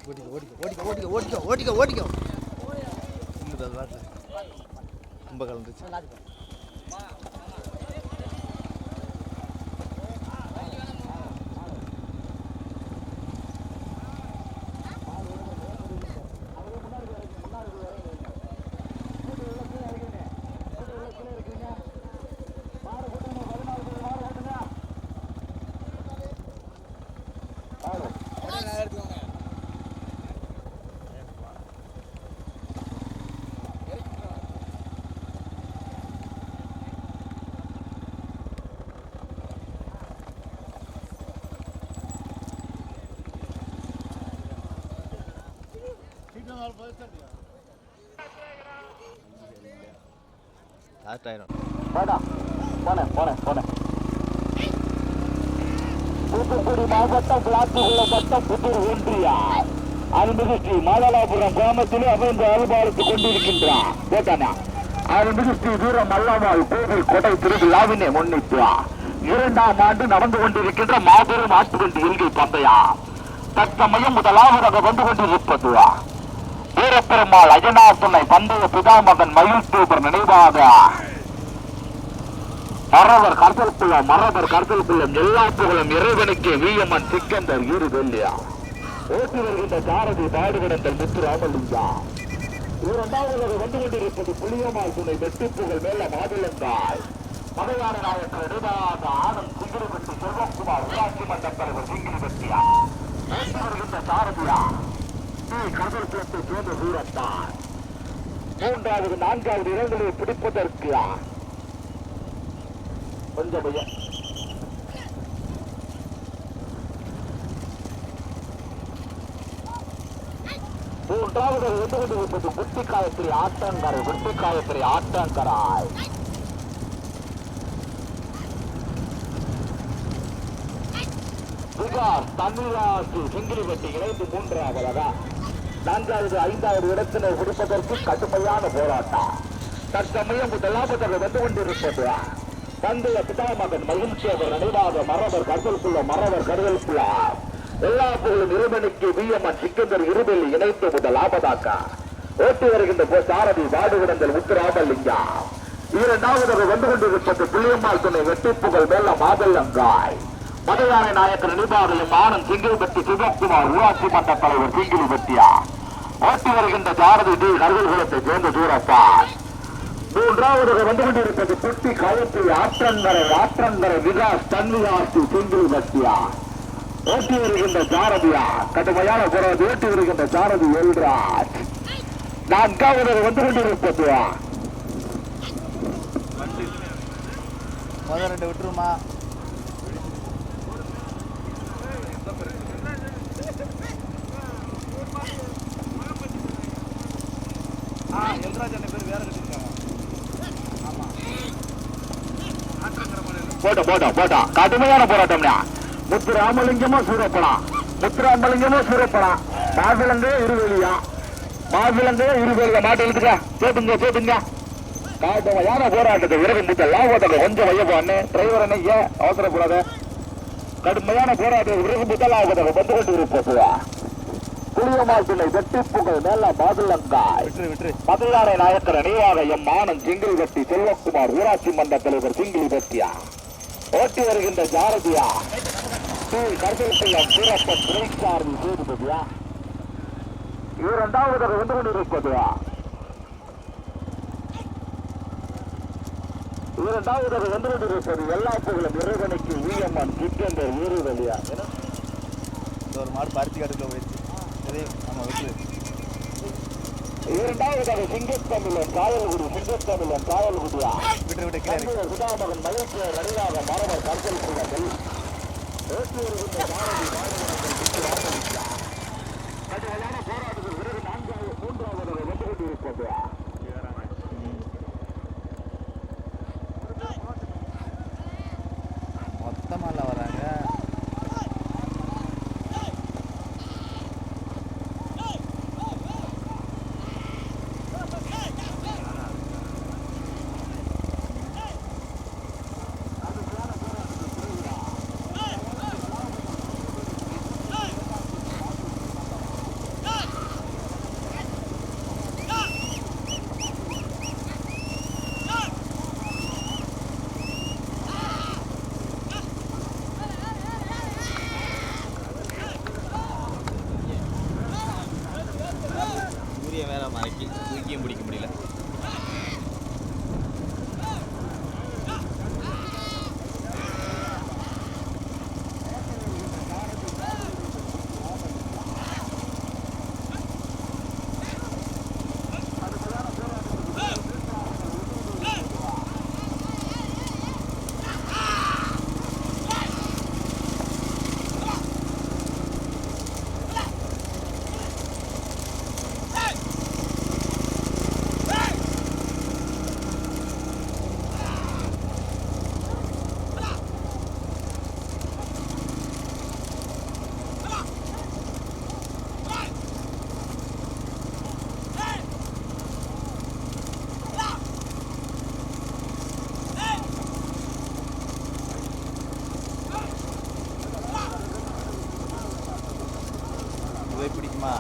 ஓடிக்கோ ரொம்ப கலந்துச்சு. தூத்துக்குடி மாவட்டம் விளாத்திகுள்ள வட்டம் புத்தூர் ஒன்றியம் அருள்மிகு ஸ்ரீ மாதலாபுரம் கிராமத்திலே அமைந்து அலுவலத்துக் கொண்டிருக்கின்றார் கேட்டானா அருள்மிகு ஸ்ரீ வீர மல்லம்மாள் கோவில் கொடை திருவிழாவினை முன்னிட்டு 2ஆம் ஆண்டு நடந்து கொண்டிருக்கின்ற மாபெரும் ஆட்டுவண்டி எல்கை பந்தயம் தற்சமயம் முதலாவதாக வந்து கொண்டிருப்பது வீரப்பெருமாள் அஜனார் துணை பந்தய பிதாமகன் மயில் தூபர் நினைவாக மரவர் கருத்தல் குள்ளம் எல்லா புகழும் இறைவனுக்கே வீயம்மன் சிக்கந்தர் ஈறு வெள்ளியா ஓட்டி வருகின்ற சாரதி பாடுகிடந்தல் முத்து ராமலிங்கா 2ஆவதாக வந்து கொண்டிருப்பது புளியம்மாள் துணை வெட்டுப்புகழ் மேல மாதுளங்காய் மலையாள நாயக்கர் இடைவாத ஆனந்த் சிங்கிரிபட்டி செல்வகுமார் ஊராட்சி மன்ற தலைவர் சிங்கிரிபட்டியா ஓட்டி வருகின்ற சாரதியா கடல் குளத்தை சேர்ந்த சூரத்தான் 3வது 4வது இடங்களை பிடிப்பதற்கு கொஞ்சம் 3வது வந்து கொண்டிருப்பது குட்டிக்காயத்திரி ஆட்டங்கராய் விகாஸ் தமிழாசி சிங்கிரிபட்டி இணைந்து 3ஆவதாக 4வது 5வது இடத்தினை பிடிப்பதற்கு கடுமையான போராட்டம் தற்சமயம் முதலாவதாக வந்து கொண்டிருப்பது தந்தைய பிதாமகன் மகிழ்ச்சியவர் நினைவாக மரவர் கருதல் எல்லா புகழும் இறைவனுக்கு வீயம்மன் சிக்கந்தர் இருபெல்லி இணைந்து முதலாவதாக ஓட்டி வருகின்ற சாரதி வாடுகிடந்தல் முத்துராமலிங்கா 2ஆவதாக வந்து கொண்டிருப்பது புளியம்மாள் துணை வெட்டிப்புகழ் மேல மாதல்லங்காய் மலையாள நாயக்கர் நினைவாக ஆனந்த் சிங்கிரிபட்டி சிவகுமார் ஊராட்சி மன்ற தலைவர் சிங்கிரிபட்டியா ஓட்டி வருகின்ற சாரதி டி கருதல்குளத்தை சேர்ந்த சூரப்பான் 3ஆவதாக வந்து கொண்டிருப்பது குட்டி காயத்திரி ஆற்றங்கரை விகாஸ் தன்விகாசி சிங்கிரிபட்டியா ஓட்டி வருகின்ற சாரதியா கடுமையான போராது ஓட்டி வருகின்ற சாரதி எல்ராஜ் 4ஆவதாக வந்து கொண்டிருப்பது விட்டுருமா போட்டோம் கடுமையான போராட்டம்னா முத்துராமலிங்கமும் சூரப்படம் மாவிலங்கே இருவேலியா மாட்டு கேட்டுங்க கடுமையான போராட்டத்தை விறகு முத்தெல்லாம் கொஞ்சம் வையப்பான்னு டிரைவர் அன்னைக்கு அவசரப்படாத கடுமையான போராட்டத்தை விறகு முத்தெல்லாம் வந்து கொண்டு இருப்பா புளியம்மாள் துணை வெட்டிப்புகழ் மேல மாதுளங்காய் மதுளாரை நாயக்கர் நினைவாக ஆனந்த் சிங்கிரிபட்டி செல்வகுமார் ஊராட்சி மன்ற தலைவர் சிங்கிரிபட்டியா ஓட்டி வருகின்ற ஜாரதியா கருதல் சூரப்பன் துணைச்சார்பு சேதுபதியா 2ஆவதாக வந்து கொண்டிருப்பது 2ஆவதாக வந்து கொண்டிருப்பது எல்லா புகழும் இறைவனுக்கு வீயம்மன் சிக்கந்தர் ஈறுவலியா ஒரு மாடு பருத்தி காட்டுக்குள்ள போயிடுச்சு. ஆமா விட்டு 2ஆவதாக சிங்கத்தமிழன் காயல்குடியா விட்டு சுதாமகன் மகிழ்ச்சி நடிகாக மரவர் கருத்தல் குள்ளத்தில் ஓட்டி வருகின்ற கடுமையான போராட்டத்தில் பிறகு 3ஆவதாக வந்து கொண்டிருப்பது மொத்தமால வராங்க. தெரியுமா?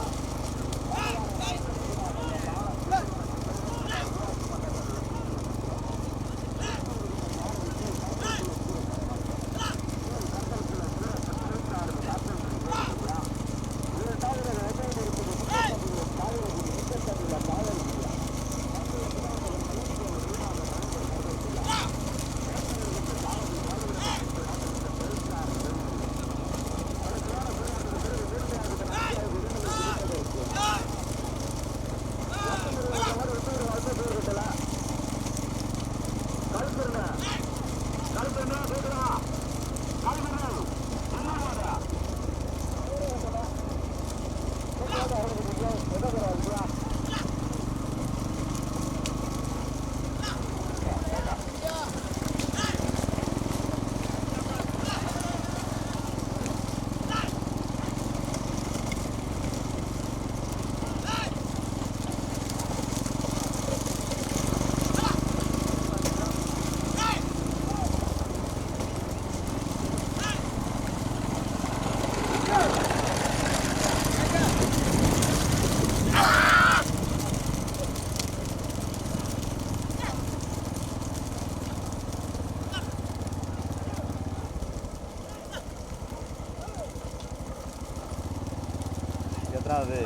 எத்தனாவது?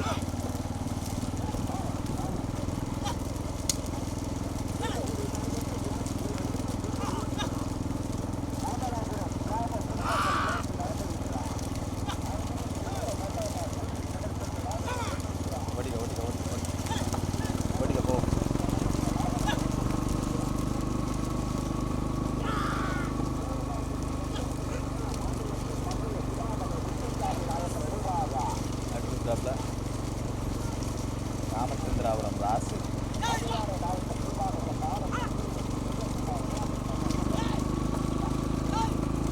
ஓடிக்க போ. ராமச்சந்திராபுரம் ராசு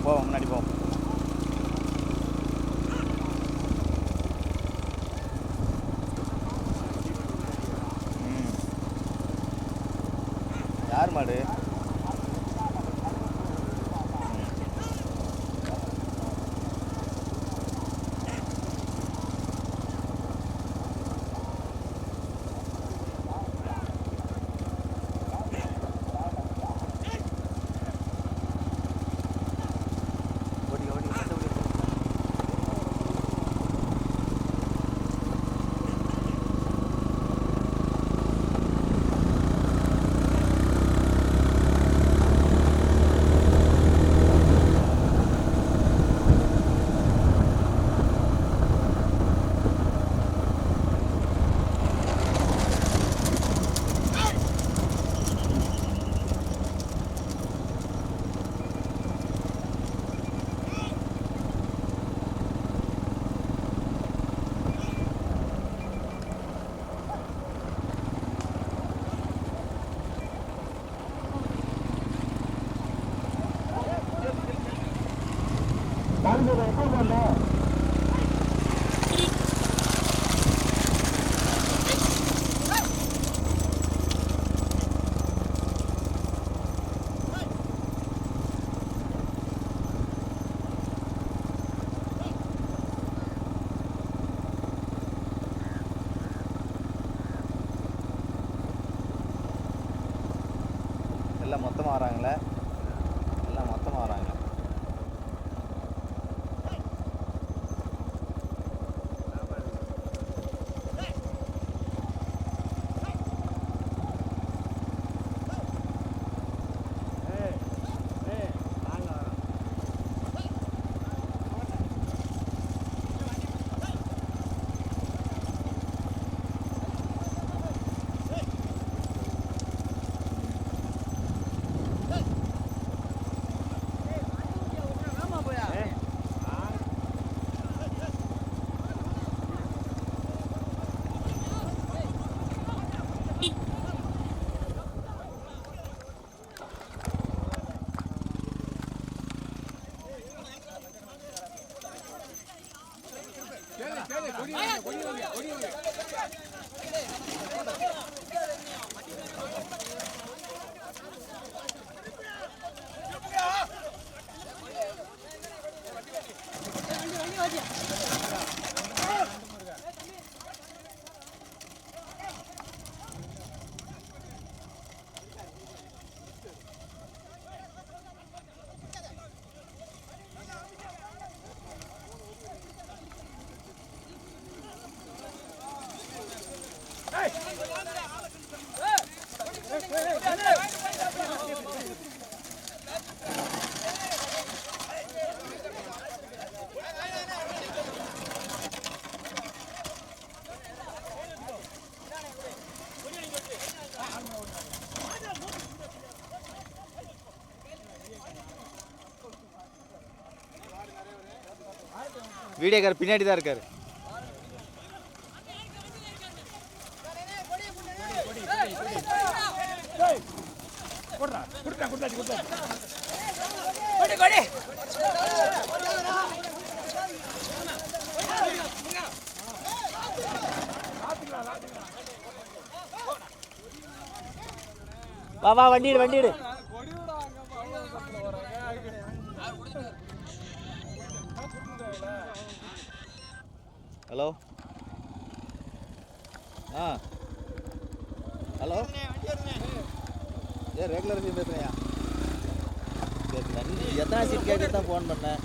போ, முன்னாடி போ. யார் மாடு? எல்லாம் மொத்தமாக வராங்களே, எல்லாம் மொத்தமாக வராங்க. வீடியோக்கார் பின்னாடி தான் இருக்காரு. வா வா வண்டிடு. ஹலோ ஹலோ ரெகுலர் சீட் பேசுறியா? எத்தனை சீட் கேட்டு தான் ஃபோன் பண்ணேன்.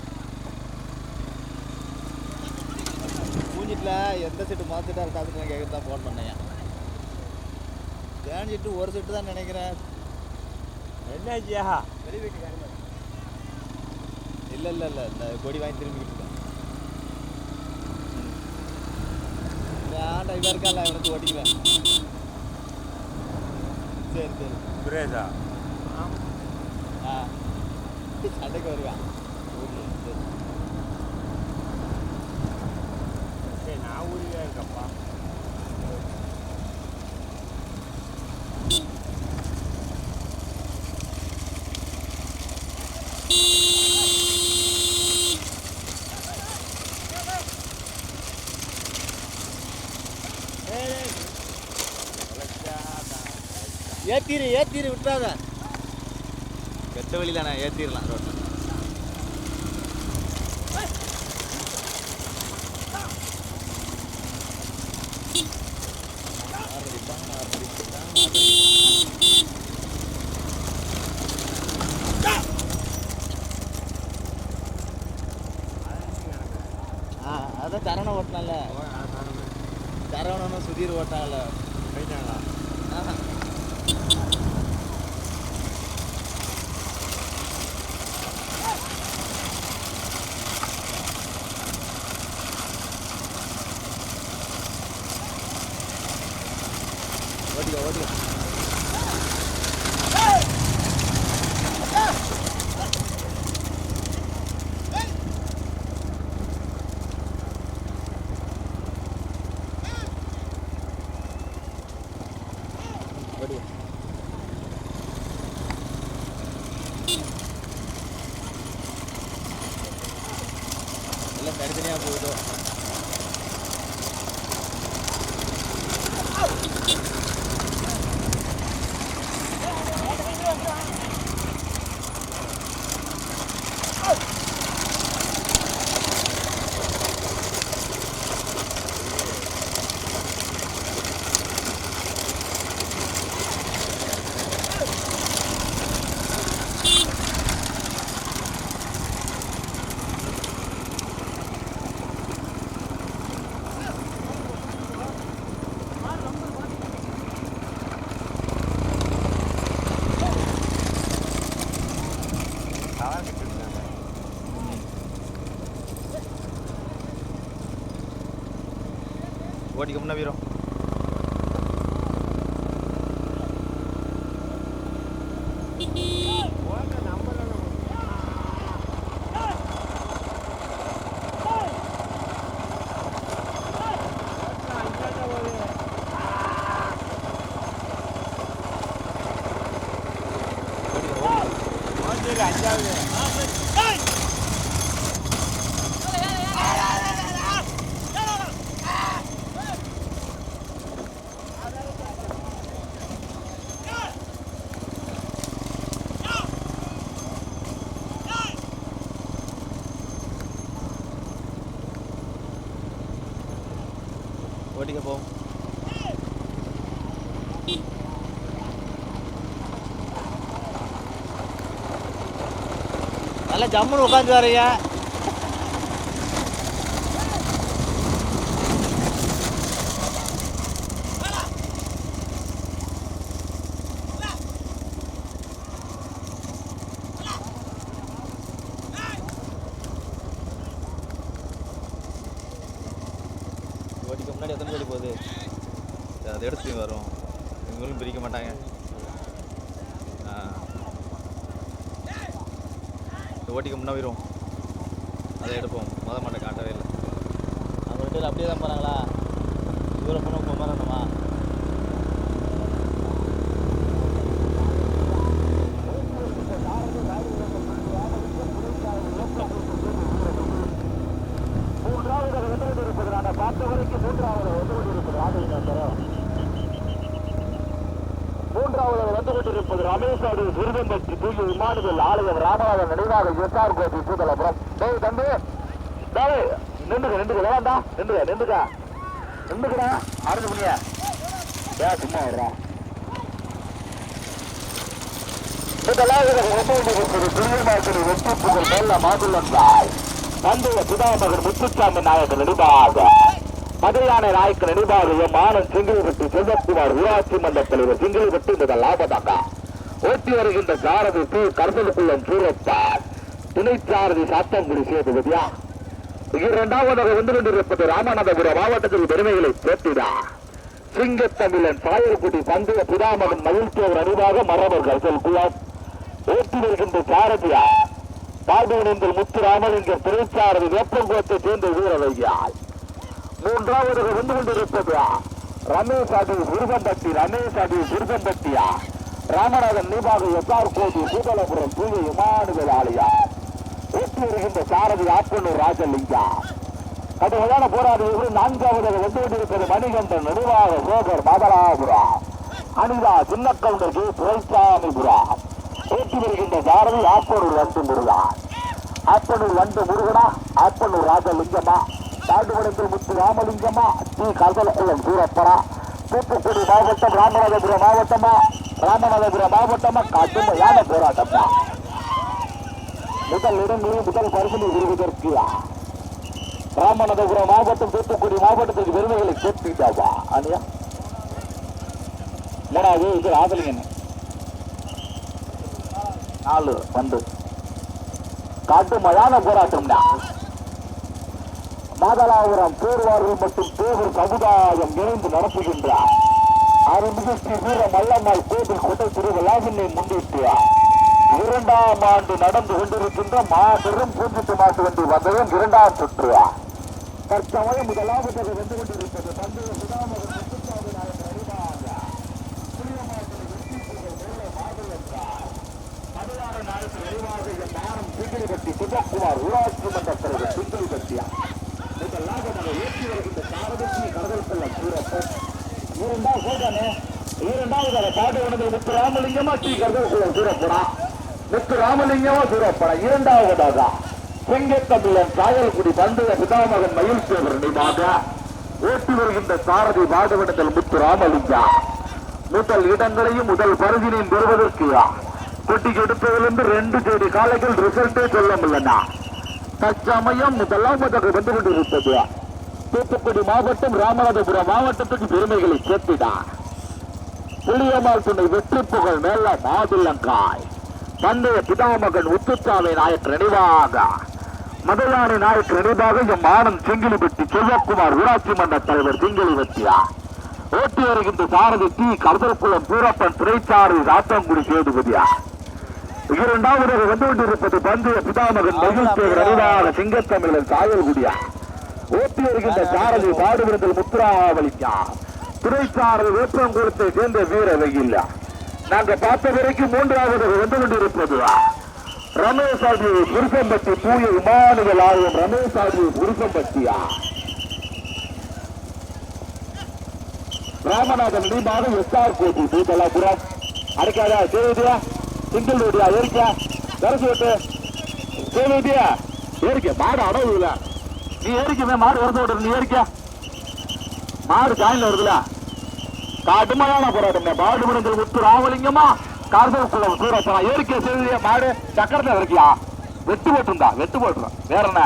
பூஞ்சிட்டில் எந்த சீட்டு மாற்றிட்டா இருக்காதுன்னு கேட்க தான் ஃபோன் பண்ணேன். தேஞ்சிட்டு ஒரு சீட்டு தான் நினைக்கிறேன். என்னாச்சியா? வெளி வீட்டுக்காரங்க இல்லை இந்த கொடி வாங்கி திரும்பிக்கிட்டு இருக்கேன். இவன் இருக்கான்ல இவனுக்கு ஓட்டிக்குவேன். சரி பிரேதா சண்டைக்கு வருவேன். சரி நான் ஊரில் இருக்கப்பா. ஏத்திரு விட்டுறாத. கெட்ட வழியில் நான் ஏற்றிடலாம் ரோட்டில். அதான் தரவணம் ஓட்டினால. தரவணம் சுதீர் ஓட்டாங்கல்ல. போயிட்டாங்களா? ஓட்டிக்க எல்லாம் தனித்தனியாக போகுதோ. ஓட்டிக்க முன்ன வீரம். அஞ்சாவது ஓட்டிக்க போ. நல்லா ஜம்முன்னு உட்காந்து வரீங்க. ஓட்டிக்கு முன்னாடி எத்தனை கோடி போகுது? அதை எடுத்து வரும். இவங்களும் பிரிக்க மாட்டாங்க. ஓட்டிக்கு முன்னாடி வரும். அதை எடுப்போம். மாட்டை காட்டவே இல்லை. ஒரு பேர் அப்படியே தான் போகிறாங்களா? தூரம் போனால் குமரணுமா? மூன்றாவது வந்து கொண்டிருப்பது ரமேஷாடு விருதம்பட்டி தூய விமானிகள் ஆலயம் ராமநாதன் நினைவாக எஸ்ஆர் கோபி பூதலபுரம். தம்பி நின்றுக்க வேண்டாண்டா, நின்றுக்கடா ஆரஞ்சு பண்ணியா ஏன் சும்மா வர்றா? தந்தைய பிதாமகன் முத்துசாமி நாயக்கர் நினைவாக மதுரையான நாயக்கர் நினைவாக மாணன் சிங்கிள்பட்டி செல்வக்குமார் ஊராட்சி மன்ற தலைவர் சிங்கிள்பட்டி முதல் லாபதாக ஓட்டி வருகின்ற சாரதி டி கருதலுக்குள்ளம் சூரப்பார் துணை சாரதி சாத்தங்குடி சேதுபதியா. இரண்டாவதாக வந்து கொண்டிருப்பது ராமநாதபுரம் மாவட்டத்தில் பெருமைகளை சேர்த்திடா சிங்கத்தமிழன் சாயல்குடி பந்தய பிதாமகன் மகிழ்ச்சியவர் அணிவாக மரபர் கருதலுக்குள்ளம் ஓட்டி வருகின்ற சாரதியா பால்பவனத்தில் முத்துராமலிங்கர் திரைச்சாரதி வேப்பங்குளத்தை சேர்ந்த வீரவையால். மூன்றாவதாக வந்து கொண்டிருப்பது ரமேஷாடி விருதம்பட்டியா ராமநாதன் நிபாக எஸ்ஆர் கோபி பூதலபுரம் தூய விமானிகள் ஆலயா ஓட்டி வருகின்ற சாரதி ஆப்பனூர் ராஜலிங்கா. கடுமையான போராட்டத்தில் நான்காவதாக வந்து கொண்டிருப்பது மணிகண்டன் நிர்வாக சோகர் மதலாபுரம் அனிதா சின்னக்கவுண்டர் கே துரைசாமிபுரம் ஓட்டி வருகின்ற சாரதி ஆப்பனூர் வண்டு முருகனா ஆப்பனூர் ராஜலிங்கம்மா தாண்டுபடத்தில் முத்து ராமலிங்கம்மா டி கருதலுக்குள்ளம் சூரப்பரா தூத்துக்குடி மாவட்டம் ராமநாதபுரம் மாவட்டமா கடுமையான போராட்டம் தான். முதல் இடங்களில் முதல் பரிசனை விருதுவதற்கு ராமநாதபுரம் மாவட்டம் தூத்துக்குடி மாவட்டத்துக்கு பெருமைகளை சேர்த்துட்டாவா அனியா. மூணாவது இது ராதலிங்கன் 4 வந்து கடுமையான போராட்டம் தான். மாதலாபுரம் பேர்வார்கள் மற்றும் பேர் சமுதாயம் இணைந்து நடத்துகின்றார். அருள்மிகு ஸ்ரீ வீர மல்லம்மாள் கோவில் கொட்டை திருவிழாவினை முன்னிட்டு 2ஆம் ஆண்டு நடந்து கொண்டிருக்கின்ற மாபெரும் பூஞ்சிட்டு மாட்டு வண்டி வந்ததும் 2ஆம் சுற்று. தற்சமயம் முதலாவதாக வந்து கொண்டிருப்பது தந்தைய சுதாமகன் முத்துசாமி நாயக்கர் அணிவாக மதுரான நாயக்கர் அணிவாக என் மானம் சிங்கிலிபட்டி சிவக்குமார் ஊராட்சி மன்ற தலைவர் சிங்கிலிபட்டியா முதலாவதாக ஏற்றி வருகின்ற சாரதி கடற்கொள்ள சூரப்பன். இரண்டாவதாக பாடுவனது முத்துராமலிங்கமா டி கடற்கொள்ள சூரப்படா இரண்டாவதாக செங்கத்தமிழன் சாயல்குடி பந்தய பிதாமகன் மகிழ்ச்சியவர் நினைவாக ஓட்டி வருகின்ற சாரதி பாடுவனத்தில் முத்துராமலிங்கா. முதல் இடங்களையும் முதல் பரிசினையும் பெறுவதற்கு கொட்டிக்கு எடுப்பதிலிருந்து 2 ஜோடி காலைகள் ரிசல்ட்டே சொல்ல முடியலனா தற்சமயம் முதலாவதாக வந்து கொண்டிருப்பது தூத்துக்குடி மாவட்டம் ராமநாதபுரம் மாவட்டத்துக்கு பெருமைகளை சேர்த்திடா புளியமால் துணை வெற்றி புகழ் மேல மாதுளங்காய் பந்தய பிதாமகன் முத்துசாமி நாயக்கர் நினைவாக மதுராணி நாயக்கர் நினைவாக எம் மாணன் சிங்கிலிபட்டி செல்வக்குமார் ஊராட்சி மன்ற தலைவர் சிங்கிலிபட்டியா ஓட்டி வருகின்ற சாரதி டி கருதல்குளம் சூரப்பன் திரைச்சாரி சாத்தங்குடி சேதுபதியா. இரண்டாவதாக வந்து கொண்டிருப்பது பந்தய பிதாமகன் மகிழ்ச்சியவர் நினைவாக சிங்கத்தமிழன் சாயல்குடியா ஓட்டி வருகின்ற சாரதி பாடுவிடத்தில் முத்துராமலிங்கா துறைச்சாரதி வேப்பங்குளத்தை சேர்ந்த வீர வெயில்ல. நாங்க பார்த்த வரைக்கும் மூன்றாவதாக வந்து கொண்டிருப்பது ரமேஷாடி புருஷம்பட்டி தூய விமானிகள் ஆலயம் ரமேஷாடி புருஷம்பட்டியா ராமநாதன் நினைவாக எஸ்ஆர் கோபி பூதலாபுரம் அடைக்காதா சேவிதியா சிங்கிள் ஓடியா ஏறிக்கா கரசு விட்டு சேவிதியா ஏறிக்க மாடு அடவு இல்ல நீ ஏறிக்கவே மாடு வரது விட்டு நீ ஏறிக்க மாடு காயில வருதுல கடுமையான போராட்டம் பாடுமணத்தில் முத்து ராமலிங்கமா கார்தல்குளம் சூரப்பனா ஏறிக்க சேவிதியா மாடு சக்கரத்தை இறக்கியா வெட்டு போட்டுருந்தா வேற என்ன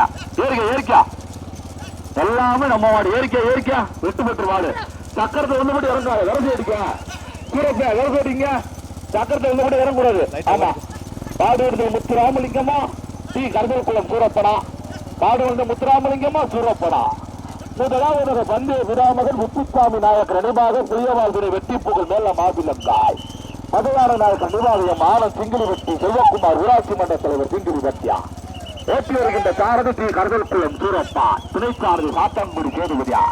ஏறிக்கா எல்லாமே நம்ம மாடு ஏறிக்கா வெட்டு போட்டுரு மாடு சக்கரத்தை வந்து இறங்காது விரசி அடிக்க சூரப்பா விரசி அடிங்க சக்கரத்தை வந்து இறங்கக்கூடாது. ஆமா பாடுவனத்தில் முத்து ராமலிங்கமா டி கருதல்குளம் சூரப்பனா பாடுவந்த முத்துராமலிங்கமா சூரப்பனா. முதலாவதாக பந்தய பிதாமகன் முத்துசாமி நாயக்கர் நினைவாக புளியவாழ்துறை வெட்டி புகழ் மேல மாதுளங்காய் மதுரான நாயக்கர் நிர்வாகிய மாணன் சிங்கிலிபட்டி செல்வக்குமார் ஊராட்சி மன்ற தலைவர் சிங்கிலிபட்டியா ஓட்டி வருகின்ற சாரதி ஸ்ரீ கருதல்குளம் சூரப்பா, துணை சாரதி சாத்தான்குடி சேதுபதியா.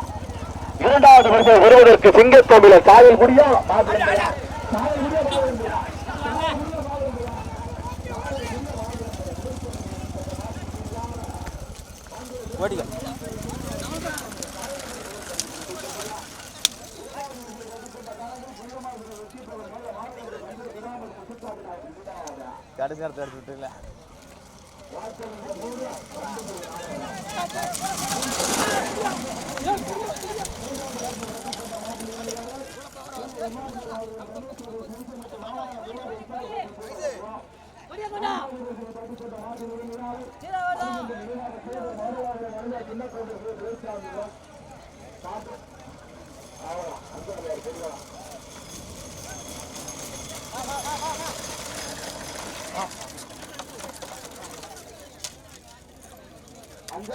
இரண்டாவது வரிசை வருவதற்கு சிங்கத்தோம்பில சாயல் குடியா ஓடிக்க கடைசி நேரத்தை எடுத்து விட்டுல அங்க